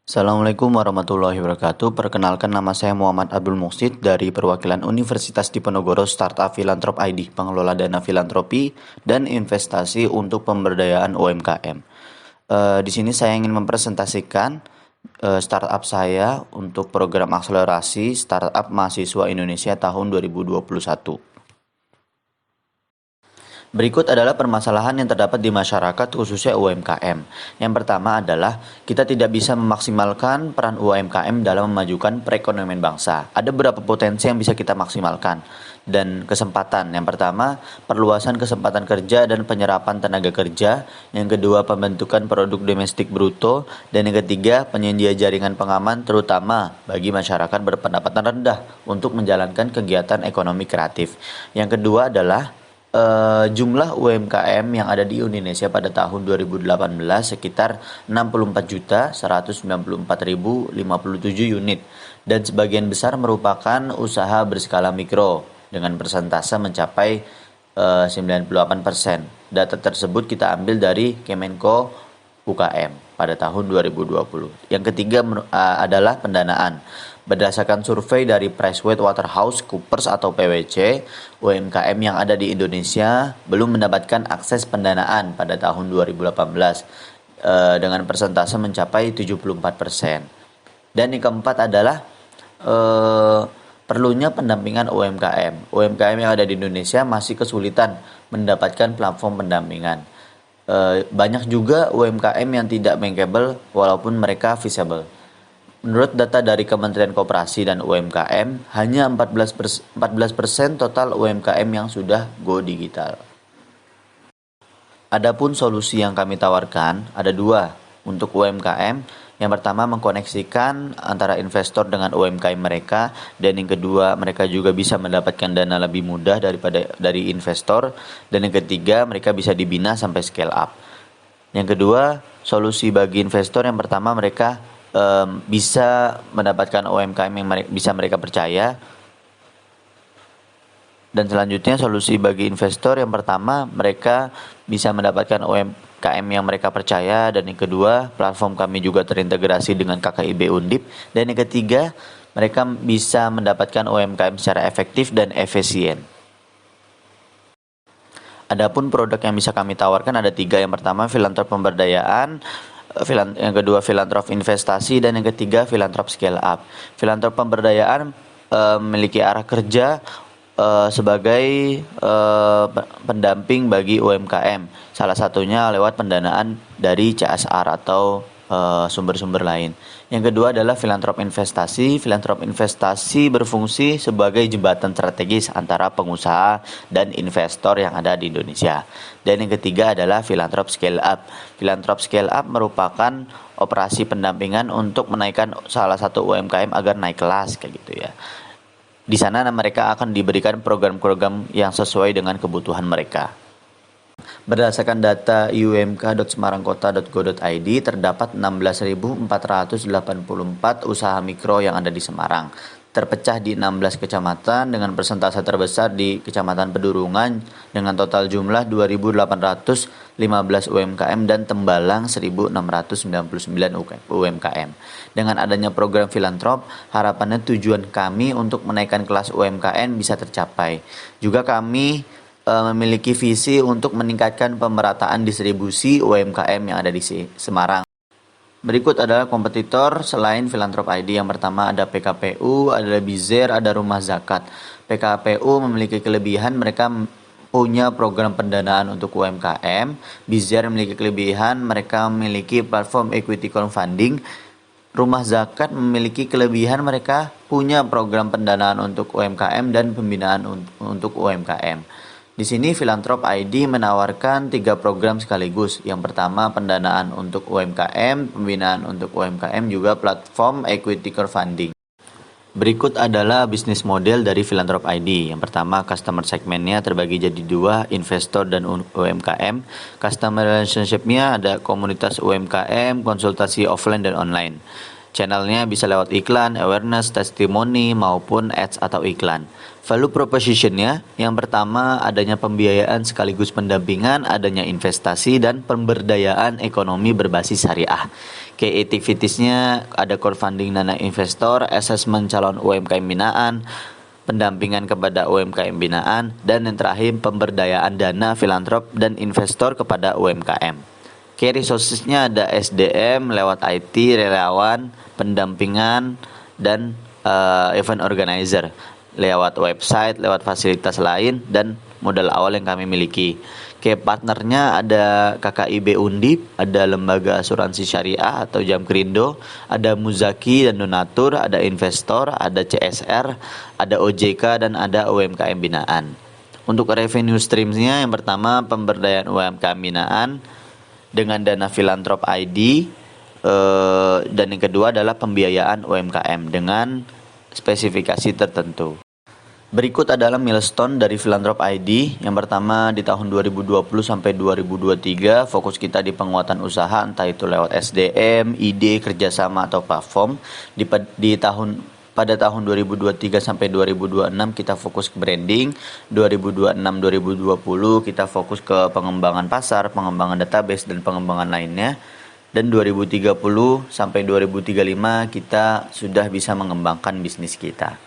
Assalamualaikum warahmatullahi wabarakatuh. Perkenalkan, nama saya Muhammad Abdul Muksid dari perwakilan Universitas Diponegoro Startup Filantrop ID, pengelola dana filantropi dan investasi untuk pemberdayaan UMKM. Di sini saya ingin mempresentasikan startup saya untuk program akselerasi startup mahasiswa Indonesia tahun 2021. Berikut adalah permasalahan yang terdapat di masyarakat khususnya UMKM. Yang pertama adalah kita tidak bisa memaksimalkan peran UMKM dalam memajukan perekonomian bangsa. Ada beberapa potensi yang bisa kita maksimalkan dan kesempatan. Yang pertama, perluasan kesempatan kerja dan penyerapan tenaga kerja. Yang kedua, pembentukan produk domestik bruto. Dan yang ketiga, penyedia jaringan pengaman terutama bagi masyarakat berpendapatan rendah untuk menjalankan kegiatan ekonomi kreatif. Yang kedua adalah jumlah UMKM yang ada di Indonesia pada tahun 2018 sekitar 64.194.057 unit dan sebagian besar merupakan usaha berskala mikro dengan persentase mencapai 98%. Data tersebut kita ambil dari Kemenko UKM pada tahun 2020. Yang ketiga adalah pendanaan. Berdasarkan survei dari PricewaterhouseCoopers atau PwC, UMKM yang ada di Indonesia belum mendapatkan akses pendanaan pada tahun 2018 dengan persentase mencapai 74%. Dan yang keempat adalah perlunya pendampingan UMKM. UMKM yang ada di Indonesia masih kesulitan mendapatkan platform pendampingan. Banyak juga UMKM yang tidak bankable walaupun mereka visible. Menurut data dari Kementerian Koperasi dan UMKM, hanya 14% total UMKM yang sudah go digital. Adapun solusi yang kami tawarkan ada dua untuk UMKM. Yang pertama, mengkoneksikan antara investor dengan UMKM mereka, dan yang kedua, mereka juga bisa mendapatkan dana lebih mudah dari investor, dan yang ketiga, mereka bisa dibina sampai scale up. Yang kedua, solusi bagi investor yang pertama, mereka bisa mendapatkan UMKM yang bisa mereka percaya. Dan selanjutnya, solusi bagi investor yang pertama, mereka bisa mendapatkan UMKM yang mereka percaya, dan yang kedua, platform kami juga terintegrasi dengan KKIB Undip, dan yang ketiga, mereka bisa mendapatkan UMKM secara efektif dan efisien. Adapun produk yang bisa kami tawarkan ada tiga. Yang pertama, filantrop pemberdayaan, yang kedua filantrop investasi, dan yang ketiga filantrop scale up. Filantrop pemberdayaan memiliki arah kerja sebagai pendamping bagi UMKM, salah satunya lewat pendanaan dari CSR atau sumber-sumber lain. Yang kedua adalah filantrop investasi. Filantrop investasi berfungsi sebagai jembatan strategis antara pengusaha dan investor yang ada di Indonesia. Dan yang ketiga adalah filantrop scale up. Filantrop scale up merupakan operasi pendampingan untuk menaikkan salah satu UMKM agar naik kelas kayak gitu ya. Di sana mereka akan diberikan program-program yang sesuai dengan kebutuhan mereka. Berdasarkan data iumk.semarangkota.go.id, terdapat 16.484 usaha mikro yang ada di Semarang, terpecah di 16 kecamatan dengan persentase terbesar di Kecamatan Pedurungan dengan total jumlah 2.815 UMKM dan Tembalang 1.699 UMKM. Dengan adanya program filantrop, harapannya tujuan kami untuk menaikkan kelas UMKM bisa tercapai. Juga kami memiliki visi untuk meningkatkan pemerataan distribusi UMKM yang ada di Semarang. Berikut adalah kompetitor selain Filantrop ID. Yang pertama ada PKPU, ada Bizer, ada Rumah Zakat. PKPU memiliki kelebihan mereka punya program pendanaan untuk UMKM. Bizer memiliki kelebihan mereka memiliki platform equity crowdfunding. Rumah Zakat memiliki kelebihan mereka punya program pendanaan untuk UMKM dan pembinaan untuk UMKM. Di sini Filantrop ID menawarkan 3 program sekaligus. Yang pertama pendanaan untuk UMKM, pembinaan untuk UMKM, juga platform equity crowdfunding. Berikut adalah bisnis model dari Filantrop ID. Yang pertama, customer segmentnya terbagi jadi 2, investor dan UMKM. Customer relationship-nya ada komunitas UMKM, konsultasi offline dan online. Channelnya bisa lewat iklan, awareness, testimoni, maupun ads atau iklan. Value proposition-nya yang pertama adanya pembiayaan sekaligus pendampingan, adanya investasi dan pemberdayaan ekonomi berbasis syariah. Key activities-nya ada crowdfunding dana investor, assessment calon UMKM binaan, pendampingan kepada UMKM binaan, dan yang terakhir pemberdayaan dana filantrop dan investor kepada UMKM. Key resources-nya ada SDM lewat IT, relawan, pendampingan, dan event organizer lewat website, lewat fasilitas lain, dan modal awal yang kami miliki. Kayak partnernya ada KKIB Undip, ada Lembaga Asuransi Syariah atau Jamkrindo, ada Muzaki dan donatur, ada investor, ada CSR, ada OJK, dan ada UMKM binaan. Untuk revenue streams-nya, yang pertama pemberdayaan UMKM binaan dengan dana filantrop ID, dan yang kedua adalah pembiayaan UMKM dengan spesifikasi tertentu. Berikut adalah milestone dari Filantrop ID. Yang pertama di tahun 2020 sampai 2023 fokus kita di penguatan usaha, entah itu lewat SDM, ide, kerjasama atau platform. Pada tahun 2023 sampai 2026 kita fokus ke branding, 2026-2020 kita fokus ke pengembangan pasar, pengembangan database, dan pengembangan lainnya. Dan 2030 sampai 2035 kita sudah bisa mengembangkan bisnis kita.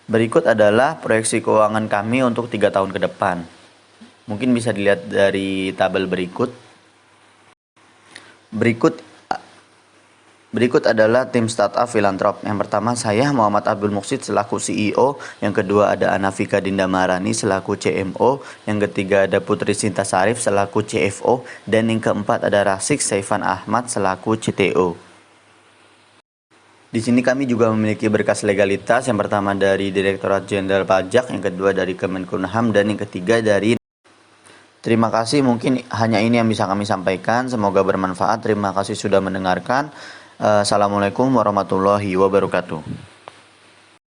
Berikut adalah proyeksi keuangan kami untuk 3 tahun ke depan. Mungkin bisa dilihat dari tabel berikut. Berikut adalah tim startup Filantrop. Yang pertama saya Muhammad Abdul Muksid selaku CEO, yang kedua ada Anafika Dinda Maharani selaku CMO, yang ketiga ada Putri Sinta Sarif selaku CFO, dan yang keempat ada Rasik Saifan Ahmad selaku CTO. Di sini kami juga memiliki berkas legalitas, yang pertama dari Direktorat Jenderal Pajak, yang kedua dari Kemenkumham, dan yang ketiga dari. Terima kasih, mungkin hanya ini yang bisa kami sampaikan. Semoga bermanfaat. Terima kasih sudah mendengarkan. Assalamualaikum warahmatullahi wabarakatuh.